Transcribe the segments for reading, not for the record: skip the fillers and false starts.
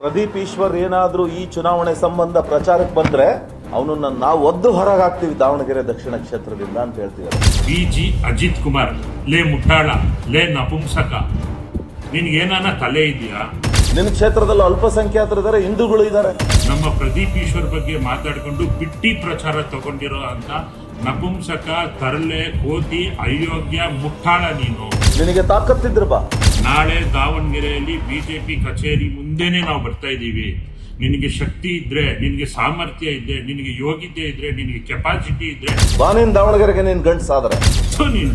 ಪ್ರದೀಪ್ ಈಶ್ವರ್ ಏನಾದ್ರೂ ಈ ಚುನಾವಣೆ ಸಂಬಂಧ ಪ್ರಚಾರಕ್ಕೆ ಬಂದ್ರೆ ಅವನನ್ನ ನಾವು ಒದ್ದು ಹೊರಗಾಗ್ತೀವಿ ದಾವಣಗೆರೆ ದಕ್ಷಿಣ ಕ್ಷೇತ್ರದಿಂದ ಅಂತ ಹೇಳ್ತಿದ್ದಾರೆ. ಬಿಜಿ ಅಜಿತ್ ಕುಮಾರ್, ಲೇ ಮುಟ್ಟಾಳ, ಲೇ ನಪುಂಸಕ, ನಿನ್ಗೇನಾನ ತಲೆ ಇದೆಯಾ? ನಿನ್ನ ಕ್ಷೇತ್ರದಲ್ಲಿ ಅಲ್ಪಸಂಖ್ಯಾತರಿದ್ದಾರೆ, ಹಿಂದೂಗಳು ಇದ್ದಾರೆ. ನಮ್ಮ ಪ್ರದೀಪ್ ಈಶ್ವರ್ ಬಗ್ಗೆ ಮಾತಾಡಿಕೊಂಡು ಬಿಟ್ಟಿ ಪ್ರಚಾರ ತಗೊಂಡಿರೋ ಅಂತ ನಪುಂಸಕ, ತರಲೆ, ಕೋತಿ, ಅಯೋಗ್ಯ, ಮುಟ್ಟಾಳ ನೀನು. ನಿನಗೆ ತಾಕತ್ತಿದ್ರು ಬಾ. ನಾಳೆ ದಾವಣಗೆರೆಯಲ್ಲಿ ಬಿಜೆಪಿ ಕಚೇರಿ ಮುಂದೆನೆ ನಾವು ಬರ್ತಾ ಇದ್ದೀವಿ. ನಿನಗೆ ಶಕ್ತಿ ಇದ್ರೆ, ನಿನಗೆ ಸಾಮರ್ಥ್ಯ ಇದ್ರೆ, ನಿನಗೆ ಯೋಗ್ಯತೆ ಇದ್ರೆ, ನಿನಗೆ ಕೆಪಾಸಿಟಿ ಇದ್ರೆ ಬಾ. ನೀನ್ ದಾವಣಗೆರೆಗೆ ನೀನ್ ಗಂಟು ಸಾದ್ರೆ ನೀನ್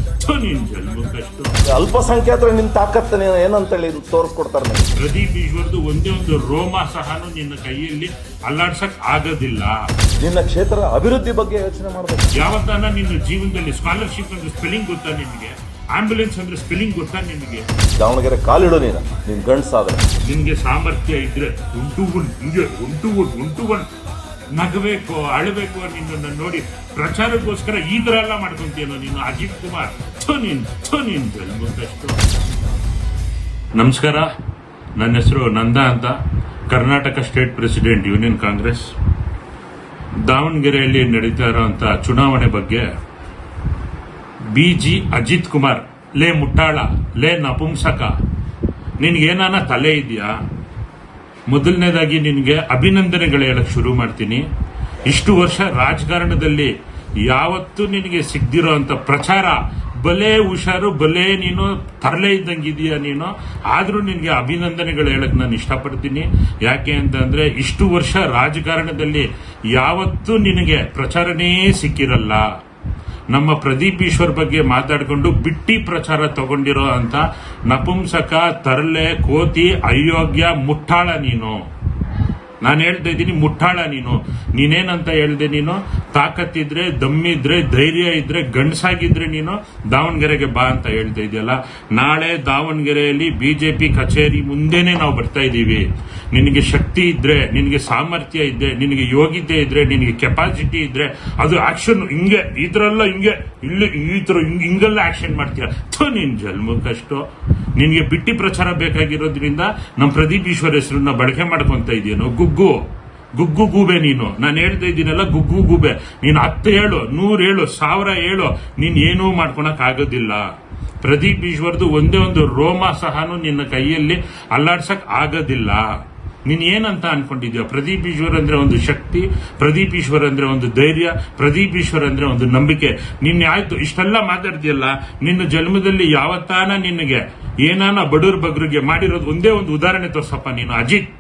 ಜನ್ಮಕ್ಕಷ್ಟು ಅಲ್ಪಸಂಖ್ಯಾತರು ನಿನ್ ತಾಕತ್ತ ಏನಂತೇಳಿ ತೋರಿಸ್ಕೊಡ್ತಾರೆ. ಪ್ರದೀಪ್ ಈಶ್ವರ್ದು ಒಂದೇ ಒಂದು ರೋಮ ಸಹನು ನಿನ್ನ ಕೈಯಲ್ಲಿ ಅಲ್ಲಾಡ್ಸಕ್ ಆಗೋದಿಲ್ಲ. ನಿನ್ನ ಕ್ಷೇತ್ರ ಅಭಿವೃದ್ಧಿ ಬಗ್ಗೆ ಯೋಚನೆ ಮಾಡ್ಬೇಕು. ಯಾವತ್ತಾನ ನಿನ್ನ ಜೀವನದಲ್ಲಿ ಸ್ಕಾಲರ್ಶಿಪ್ ಅಂದ್ರೆ ಸ್ಪೆಲ್ಲಿಂಗ್ ಗೊತ್ತಾ ನಿನಗೆ? ಆಂಬ್ಯುಲೆನ್ಸ್ ಅಂದ್ರೆ ಸ್ಪೆಲ್ಲಿಂಗ್ ಗೊತ್ತಾ ನಿನಗೆ? ದಾವಣಗೆರೆ ಕಾಲಿಡು ನೀನು, ನಿನ್ ಗಂಟು ಸಾದ್ರೆ. ನಿನ್ಗೆ ಸಾಮರ್ಥ್ಯ ಇದ್ರೆ ಉಂಟು ನಗಬೇಕು, ಅಳಬೇಕು. ನಿನ್ನನ್ನು ನೋಡಿ ಪ್ರಚಾರಕ್ಕೋಸ್ಕರ ಈ ತರ ಎಲ್ಲ ಮಾಡ್ಕೊಂತೀನೋ ನೀನು ಅಜಿತ್ ಕುಮಾರ್. ನೀನ್ ಜನ್ಮಕ್ಕಷ್ಟು. ನಮಸ್ಕಾರ, ನನ್ನ ಹೆಸರು ನಂದ ಅಂತ, Karnataka state president union Congress. ದಾವಣಗೆರೆಯಲ್ಲಿ ನಡೀತಾ ಇರೋಂಥ ಚುನಾವಣೆ ಬಗ್ಗೆ ಬಿಜಿ ಅಜಿತ್ ಕುಮಾರ್, ಲೇ ಮುಟ್ಟಾಳ, ಲೇ ನಪುಂಸಕ, ನಿನ್ಗೇನಾನ ತಲೆ ಇದೆಯಾ? ಮೊದಲನೇದಾಗಿ ನಿನಗೆ ಅಭಿನಂದನೆಗಳು ಹೇಳಕ್ ಶುರು ಮಾಡ್ತೀನಿ. ಇಷ್ಟು ವರ್ಷ ರಾಜಕಾರಣದಲ್ಲಿ ಯಾವತ್ತೂ ನಿನಗೆ ಸಿಗ್ದಿರೋ ಅಂತ ಪ್ರಚಾರ, ಬಲೆ ಹುಷಾರು, ಬಲೆ ನೀನು ತರಲೆ ಇದ್ದಂಗಿದೀಯ ನೀನು. ಆದ್ರೂ ನಿನಗೆ ಅಭಿನಂದನೆಗಳು ಹೇಳಕ್ ನಾನು ಇಷ್ಟಪಡ್ತೀನಿ. ಯಾಕೆ ಅಂತಂದ್ರೆ ಇಷ್ಟು ವರ್ಷ ರಾಜಕಾರಣದಲ್ಲಿ ಯಾವತ್ತೂ ನಿನಗೆ ಪ್ರಚಾರನೇ ಸಿಕ್ಕಿರಲ್ಲ. ನಮ್ಮ ಪ್ರದೀಪ್ ಈಶ್ವರ್ ಬಗ್ಗೆ ಮಾತಾಡಿಕೊಂಡು ಬಿಟ್ಟಿ ಪ್ರಚಾರ ತಗೊಂಡಿರೋ ಅಂತ ನಪುಂಸಕ, ತರಲೆ, ಕೋತಿ, ಅಯೋಗ್ಯ, ಮುಟ್ಟಾಳ ನೀನು. ನಾನು ಹೇಳ್ತಾ ಇದ್ದೀನಿ, ಮುಟ್ಟಾಳ ನೀನು. ನೀನೇನಂತ ಹೇಳ್ದೆ? ನೀನು ತಾಕತ್ತಿದ್ರೆ, ದಮ್ಮಿದ್ರೆ, ಧೈರ್ಯ ಇದ್ರೆ, ಗಂಡಸಾಗಿದ್ರೆ ನೀನು ದಾವಣಗೆರೆಗೆ ಬಾ ಅಂತ ಹೇಳ್ತಾ ಇದೆಯಲ್ಲ. ನಾಳೆ ದಾವಣಗೆರೆಯಲ್ಲಿ ಬಿಜೆಪಿ ಕಚೇರಿ ಮುಂದೆನೆ ನಾವು ಬರ್ತಾ ಇದ್ದೀವಿ. ನಿನಗೆ ಶಕ್ತಿ ಇದ್ರೆ, ನಿನಗೆ ಸಾಮರ್ಥ್ಯ ಇದ್ರೆ, ನಿನಗೆ ಯೋಗ್ಯತೆ ಇದ್ರೆ, ನಿನಗೆ ಕೆಪಾಸಿಟಿ ಇದ್ರೆ ಅದು ಆಕ್ಷನ್ ಹಿಂಗೆ ಈ ತರ ಎಲ್ಲ ಹಿಂಗೆ ಇಲ್ಲಿ ಈ ತರ ಹಿಂಗೆಲ್ಲ ಆಕ್ಷನ್ ಮಾಡ್ತೀಯ. ನಿನ್ ಜನ್ಮಕ್ಕಷ್ಟು. ನಿನ್ಗೆ ಬಿಟ್ಟಿ ಪ್ರಚಾರ ಬೇಕಾಗಿರೋದ್ರಿಂದ ನಮ್ಮ ಪ್ರದೀಪ್ ಈಶ್ವರ್ ಹೆಸರನ್ನ ಬಳಕೆ ಮಾಡ್ಕೊಂತ ಇದೆಯೇನೋ. ಗುಗ್ಗು ಗೂಬೆ ನೀನು. ನಾನು ಹೇಳ್ತಾ ಇದ್ದೀನಲ್ಲ, ಗುಗ್ಗು ಗೂಬೆ ನೀನು. 10 ಹೇಳು, 100 ಹೇಳು, 1000 ಹೇಳು, ನೀನ್ ಏನೂ ಮಾಡ್ಕೊಳಕ್ ಆಗೋದಿಲ್ಲ. ಪ್ರದೀಪ್ ಈಶ್ವರ್ದು ಒಂದೇ ಒಂದು ರೋಮ ಸಹನು ನಿನ್ನ ಕೈಯಲ್ಲಿ ಅಲ್ಲಾಡ್ಸಕ್ ಆಗೋದಿಲ್ಲ. ನೀನ್ ಏನಂತ ಅನ್ಕೊಂಡಿದ್ಯಾ? ಪ್ರದೀಪ್ ಈಶ್ವರ್ ಅಂದ್ರೆ ಒಂದು ಶಕ್ತಿ, ಪ್ರದೀಪ್ ಈಶ್ವರ್ ಅಂದ್ರೆ ಒಂದು ಧೈರ್ಯ, ಪ್ರದೀಪ್ ಈಶ್ವರ್ ಅಂದ್ರೆ ಒಂದು ನಂಬಿಕೆ. ನಿನ್ನೆ ಆಯ್ತು ಇಷ್ಟೆಲ್ಲ ಮಾತಾಡ್ತೀಯಲ್ಲ, ನಿನ್ನ ಜನ್ಮದಲ್ಲಿ ಯಾವತ್ತಾನ ನಿನಗೆ ಏನಾನ ಬಡವ್ರ ಬಗ್ರಿಗೆ ಮಾಡಿರೋದು ಒಂದೇ ಒಂದು ಉದಾಹರಣೆ ತೋರ್ಸಪ್ಪ ನೀನು ಅಜಿತ್.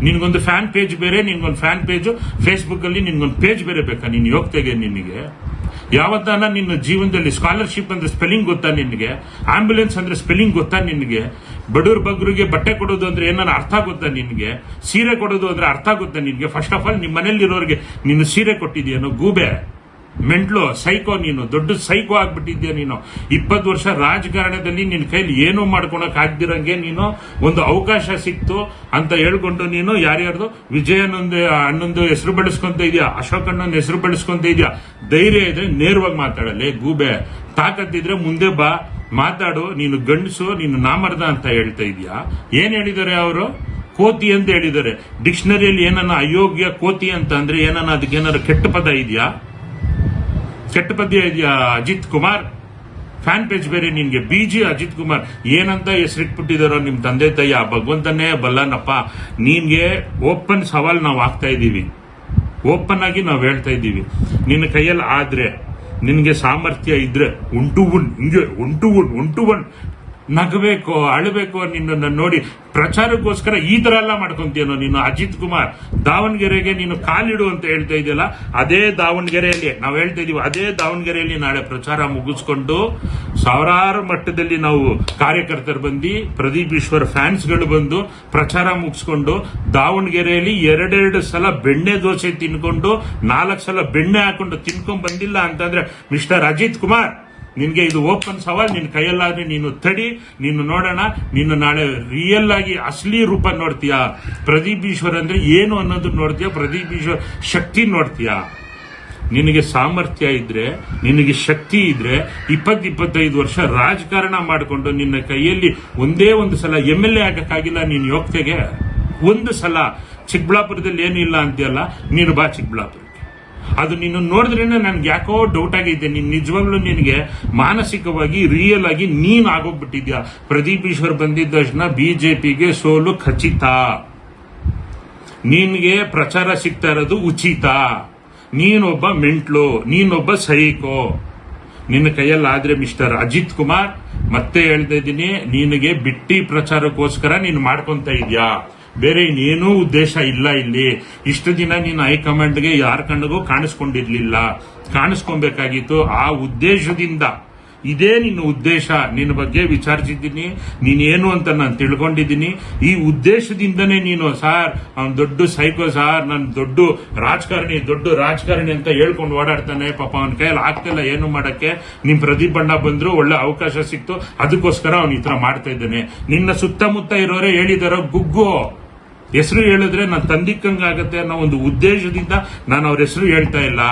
ನಿನ್ಗೊಂದು ಫ್ಯಾನ್ ಪೇಜ್ ಬೇರೆ, ನಿನ್ಗೊಂದು ಫ್ಯಾನ್ ಪೇಜ್ ಫೇಸ್ಬುಕ್ ಅಲ್ಲಿ, ನಿನ್ಗೊಂದು ಪೇಜ್ ಬೇರೆ ಬೇಕಾ? ನೀನ್ ಯೋಗ್ಯತೆಗೆ ನಿನಗೆ ಯಾವತ್ತಾನ ನಿನ್ನ ಜೀವನದಲ್ಲಿ ಸ್ಕಾಲರ್ಶಿಪ್ ಅಂದ್ರೆ ಸ್ಪೆಲ್ಲಿಂಗ್ ಗೊತ್ತಾ ನಿನಗೆ? ಆಂಬ್ಯುಲೆನ್ಸ್ ಅಂದ್ರೆ ಸ್ಪೆಲ್ಲಿಂಗ್ ಗೊತ್ತಾ ನಿನಗೆ? ಬಡವ್ರ ಬಗ್ರಿಗೆ ಬಟ್ಟೆ ಕೊಡೋದು ಅಂದ್ರೆ ಏನಾನ ಅರ್ಥ ಗೊತ್ತಾ ನಿನಗೆ? ಸೀರೆ ಕೊಡೋದು ಅಂದ್ರೆ ಅರ್ಥ ಗೊತ್ತಾ ನಿನಗೆ? ಫಸ್ಟ್ ಆಫ್ ಆಲ್ ನಿಮ್ಮ ಮನೇಲಿರೋರಿಗೆ ನೀನು ಸೀರೆ ಕೊಟ್ಟಿದ್ಯೇನೋ? ಗೂಬೆ, ಮೆಂಟ್ಲು, ಸೈಕೋ ನೀನು. ದೊಡ್ಡ ಸೈಕೋ ಆಗ್ಬಿಟ್ಟಿದ್ಯಾ ನೀನು. 20 ವರ್ಷ ರಾಜಕಾರಣದಲ್ಲಿ ನಿನ್ನ ಕೈಲಿ ಏನೂ ಮಾಡ್ಕೊಳಕ್ ಆಗ್ದಿರಂಗೆ ನೀನು ಒಂದು ಅವಕಾಶ ಸಿಕ್ತು ಅಂತ ಹೇಳ್ಕೊಂಡು ನೀನು ಯಾರ್ಯಾರ್ದು ವಿಜಯನೊಂದು ಅಣ್ಣೊಂದು ಹೆಸರು ಬೆಳೆಸ್ಕೊಂತ ಇದೆಯಾ, ಅಶೋಕ್ ಅಣ್ಣನ ಹೆಸರು ಬೆಳೆಸ್ಕೊಂತ ಇದೆಯಾ. ಧೈರ್ಯ ಇದ್ರೆ ನೇರವಾಗಿ ಮಾತಾಡಲಿ ಗೂಬೆ. ತಾಕತ್ತಿದ್ರೆ ಮುಂದೆ ಬಾ, ಮಾತಾಡು. ನೀನು ಗಂಡಸು, ನೀನು ನಾಮರ್ದ ಅಂತ ಹೇಳ್ತಾ ಇದೀಯಾ. ಏನ್ ಹೇಳಿದ್ದಾರೆ ಅವರು? ಕೋತಿ ಅಂತ ಹೇಳಿದ್ದಾರೆ. ಡಿಕ್ಷನರಿಯಲ್ಲಿ ಏನನ್ನ ಅಯೋಗ್ಯ, ಕೋತಿ ಅಂತ ಅಂದ್ರೆ ಏನನ್ನ ಅದಕ್ಕೇನಾದ್ರು ಕೆಟ್ಟ ಪದ ಇದೆಯಾ? ಕೆಟ್ಟ ಪದ್ಯ ಇದೆಯಾ ಅಜಿತ್ ಕುಮಾರ್? ಫ್ಯಾನ್ ಪೇಜ್ ಬೇರೆ ನಿನ್ಗೆ. ಬಿಜಿ ಅಜಿತ್ ಕುಮಾರ್ ಏನಂತ ಹೆಸರಿಟ್ಬಿಟ್ಟಿದಾರೋ ನಿಮ್ ತಂದೆ ತಾಯಿ, ಆ ಭಗವಂತನೇ ಬಲ್ಲನಪ್ಪ. ನಿನ್ಗೆ ಓಪನ್ ಸವಾಲ್ ನಾವು ಆಗ್ತಾ ಇದ್ದೀವಿ, ಓಪನ್ ಆಗಿ ನಾವು ಹೇಳ್ತಾ ಇದ್ದೀವಿ. ನಿನ್ನ ಕೈಯಲ್ಲಿ ಆದ್ರೆ, ನಿನ್ಗೆ ಸಾಮರ್ಥ್ಯ ಇದ್ರೆ ಉಂಟು ನಗಬೇಕು, ಅಳಬೇಕು. ನಿನ್ನನ್ನು ನೋಡಿ ಪ್ರಚಾರಕ್ಕೋಸ್ಕರ ಈ ತರ ಎಲ್ಲ ಮಾಡ್ಕೊಂತೀಯನೋ ನೀನು ಅಜಿತ್ ಕುಮಾರ್. ದಾವಣಗೆರೆಗೆ ನೀನು ಕಾಲಿಡು ಅಂತ ಹೇಳ್ತಾ ಇದೆಯಲ್ಲ, ಅದೇ ದಾವಣಗೆರೆಯಲ್ಲಿ ನಾವು ಹೇಳ್ತಾ ಇದೀವಿ, ಅದೇ ದಾವಣಗೆರೆಯಲ್ಲಿ ನಾಳೆ ಪ್ರಚಾರ ಮುಗಿಸ್ಕೊಂಡು ಸಾವಿರಾರು ಮಟ್ಟದಲ್ಲಿ ನಾವು ಕಾರ್ಯಕರ್ತರು ಬಂದು, ಪ್ರದೀಪ್ ಈಶ್ವರ್ ಫ್ಯಾನ್ಸ್ಗಳು ಬಂದು ಪ್ರಚಾರ ಮುಗಿಸ್ಕೊಂಡು ದಾವಣಗೆರೆಯಲ್ಲಿ 2 ಸಲ ಬೆಣ್ಣೆ ದೋಸೆ ತಿನ್ಕೊಂಡು 4 ಸಲ ಬೆಣ್ಣೆ ಹಾಕೊಂಡು ತಿನ್ಕೊಂಡ್ ಬಂದಿಲ್ಲ ಅಂತಂದ್ರೆ ಮಿಸ್ಟರ್ ಅಜಿತ್ ಕುಮಾರ್, ನಿನ್ಗೆ ಇದು ಓಪನ್ ಸವಾಲ್. ನಿನ್ ಕೈಯಲ್ಲಾದ್ರೆ ನೀನು ತಡಿ, ನೀನು ನೋಡೋಣ. ನೀನು ನಾಳೆ ರಿಯಲ್ ಆಗಿ ಅಸಲಿ ರೂಪ ನೋಡ್ತೀಯಾ. ಪ್ರದೀಪ್ ಈಶ್ವರ್ ಅಂದ್ರೆ ಏನು ಅನ್ನೋದು ನೋಡ್ತೀಯಾ, ಪ್ರದೀಪ್ ಈಶ್ವರ್ ಶಕ್ತಿ ನೋಡ್ತೀಯಾ. ನಿನಗೆ ಸಾಮರ್ಥ್ಯ ಇದ್ರೆ, ನಿನಗೆ ಶಕ್ತಿ ಇದ್ರೆ 20-25 ವರ್ಷ ರಾಜಕಾರಣ ಮಾಡಿಕೊಂಡು ನಿನ್ನ ಕೈಯಲ್ಲಿ ಒಂದೇ ಒಂದು ಸಲ MLA ಆಗಕ್ಕಾಗಿಲ್ಲ ನೀನ್ ಯೋಗ್ಯತೆಗೆ. ಒಂದು ಸಲ ಚಿಕ್ಕಬಳ್ಳಾಪುರದಲ್ಲಿ ಏನಿಲ್ಲ ಅಂತೀಯಲ್ಲ, ನೀನು ಬಾ ಚಿಕ್ಕಬಳ್ಳಾಪುರಕ್ಕೆ. ಅದು ನೀನು ನೋಡಿದ್ರೇನೆ ನನ್ಗೆ ಯಾಕೋ ಡೌಟ್ ಆಗಿದೆ. ನೀನ್ ನಿಜವಾಗ್ಲೂ ನಿನಗೆ ಮಾನಸಿಕವಾಗಿ ರಿಯಲ್ ಆಗಿ ನೀನ್ ಆಗೋಗ್ಬಿಟ್ಟಿದ್ಯಾ. ಪ್ರದೀಪ್ ಈಶ್ವರ್ ಬಂದಿದ್ದ ತಕ್ಷಣ ಬಿಜೆಪಿಗೆ ಸೋಲು ಖಚಿತ. ನಿನ್ಗೆ ಪ್ರಚಾರ ಸಿಗ್ತಾ ಇರೋದು ಉಚಿತ. ನೀನೊಬ್ಬ ಮೆಂಟ್ಲು, ನೀನೊಬ್ಬ ಸೈಕೋ. ನಿನ್ನ ಕೈಯಲ್ಲಾದ್ರೆ ಮಿಸ್ಟರ್ ಅಜಿತ್ ಕುಮಾರ್, ಮತ್ತೆ ಹೇಳ್ತಾ ಇದ್ದೀನಿ, ನಿನಗೆ ಬಿಟ್ಟಿ ಪ್ರಚಾರಕ್ಕೋಸ್ಕರ ನೀನು ಮಾಡ್ಕೊಂತ ಇದ್ಯಾ. ಬೇರೆ ಇನ್ನೇನೂ ಉದ್ದೇಶ ಇಲ್ಲ ಇಲ್ಲಿ. ಇಷ್ಟು ದಿನ ನೀನು ಹೈಕಮಾಂಡ್ಗೆ ಯಾರ ಕಣ್ಣಿಗೂ ಕಾಣಿಸ್ಕೊಂಡಿರ್ಲಿಲ್ಲ, ಕಾಣಿಸ್ಕೊಬೇಕಾಗಿತ್ತು. ಆ ಉದ್ದೇಶದಿಂದ, ಇದೇ ನಿನ್ನ ಉದ್ದೇಶ. ನಿನ್ನ ಬಗ್ಗೆ ವಿಚಾರಿಸಿದ್ದೀನಿ, ನೀನೇನು ಅಂತ ನಾನು ತಿಳ್ಕೊಂಡಿದ್ದೀನಿ. ಈ ಉದ್ದೇಶದಿಂದನೇ ನೀನು ಸಾರ್ ಅವ್ನು ದೊಡ್ಡ ಸೈಕೋ ಸಾರ್, ನಾನು ದೊಡ್ಡ ರಾಜಕಾರಣಿ ಅಂತ ಹೇಳ್ಕೊಂಡು ಓಡಾಡ್ತಾನೆ. ಪಾಪ ಅವನ ಕೈಯಲ್ಲಿ ಆಗ್ತಿಲ್ಲ ಏನು ಮಾಡಕ್ಕೆ. ನಿಮ್ ಪ್ರದೀಪ್ ಬಣ್ಣ ಬಂದ್ರು, ಒಳ್ಳೆ ಅವಕಾಶ ಸಿಕ್ತು, ಅದಕ್ಕೋಸ್ಕರ ಅವ್ನು ಈ ತರ ಮಾಡ್ತಾ ಇದ್ದಾನೆ. ನಿನ್ನ ಸುತ್ತಮುತ್ತ ಇರೋರೇ ಹೇಳಿದಾರೋ ಗುಗ್ಗು, ಹೆಸರು ಹೇಳಿದ್ರೆ ನಾನು ತಂದಿಕ್ಕಂಗಾಗತ್ತೆ ಅನ್ನೋ ಒಂದು ಉದ್ದೇಶದಿಂದ ನಾನು ಅವ್ರ ಹೆಸರು ಹೇಳ್ತಾ ಇಲ್ಲ.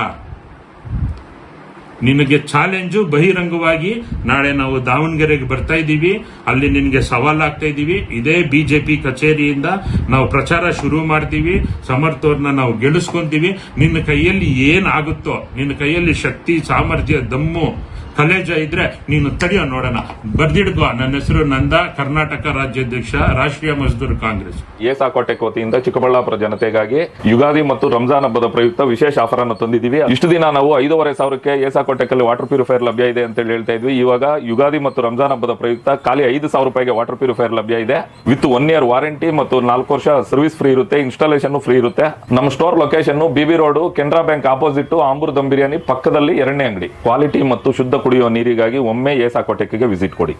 ನಿನಗೆ ಚಾಲೆಂಜು ಬಹಿರಂಗವಾಗಿ ನಾಳೆ ನಾವು ದಾವಣಗೆರೆಗೆ ಬರ್ತಾ ಇದ್ದೀವಿ. ಅಲ್ಲಿ ನಿನಗೆ ಸವಾಲಾಗ್ತಾ ಇದ್ದೀವಿ. ಇದೇ ಬಿಜೆಪಿ ಕಚೇರಿಯಿಂದ ನಾವು ಪ್ರಚಾರ ಶುರು ಮಾಡ್ತೀವಿ. ಸಮರ್ಥವ್ರನ್ನ ನಾವು ಗೆಲ್ಲಿಸ್ಕೊಂತೀವಿ. ನಿನ್ನ ಕೈಯಲ್ಲಿ ಏನಾಗುತ್ತೋ, ನಿನ್ನ ಕೈಯಲ್ಲಿ ಶಕ್ತಿ, ಸಾಮರ್ಥ್ಯ, ದಮ್ಮು, ಕಲೇಜ ಇದ್ರೆ ನೀನು ತಡೆಯೋ ನೋಡೋಣ. ಬರ್ದಿಡ್ಕೋ, ನನ್ನ ಹೆಸರು ನಂದ, ಕರ್ನಾಟಕ ರಾಜ್ಯಾಧ್ಯಕ್ಷ, ರಾಷ್ಟ್ರೀಯ ಮಜ್ದೂರ್ ಕಾಂಗ್ರೆಸ್. ಏಸಾಕೋಟೆಕ್ ವತಿಯಿಂದ ಚಿಕ್ಕಬಳ್ಳಾಪುರ ಜನತೆಗಾಗಿ ಯುಗಾದಿ ಮತ್ತು ರಂಜಾನ್ ಹಬ್ಬದ ಪ್ರಯುಕ್ತ ವಿಶೇಷ ಆಫರ್ ಅನ್ನು ತಂದಿದ್ದೀವಿ. ಇಷ್ಟು ದಿನ ನಾವು 5,500ಕ್ಕೆ ಏಸಾಕೋಟೆಕ್ ಅಲ್ಲಿ ವಾಟರ್ ಪ್ಯೂರಿಫೈಯರ್ ಲಭ್ಯ ಇದೆ ಅಂತ ಹೇಳ್ತಾ ಇದ್ವಿ. ಇವಾಗ ಯುಗಾದಿ ಮತ್ತು ರಂಜಾನ್ ಹಬ್ಬದ ಪ್ರಯುಕ್ತ ಖಾಲಿ 5,000 ರೂಪಾಯಿಗೆ ವಾಟರ್ ಪ್ಯೂರಿಫೈಯರ್ ಲಭ್ಯ ಇದೆ. ವಿತ್ 1 ಇಯರ್ ವಾರಂಟಿ ಮತ್ತು 4 ವರ್ಷ ಸರ್ವಿಸ್ ಫ್ರೀ ಇರುತ್ತೆ. ಇನ್ಸ್ಟಾಲೇಷನ್ ಫ್ರೀ ಇರುತ್ತೆ. ನಮ್ಮ store location BB road, Canara bank opposite, Ambur dum biryani ಪಕ್ಕದಲ್ಲಿ 2ನೇ ಅಂಗಡಿ. ಕ್ವಾಲಿಟಿ ಮತ್ತು ಶುದ್ಧ ಕುಡಿಯುವ ನೀರಿಗಾಗಿ ಒಮ್ಮೆ ಏಸಾಕೋಟೆಕ್ಗೆ ವಿಸಿಟ್ ಕೊಡಿ.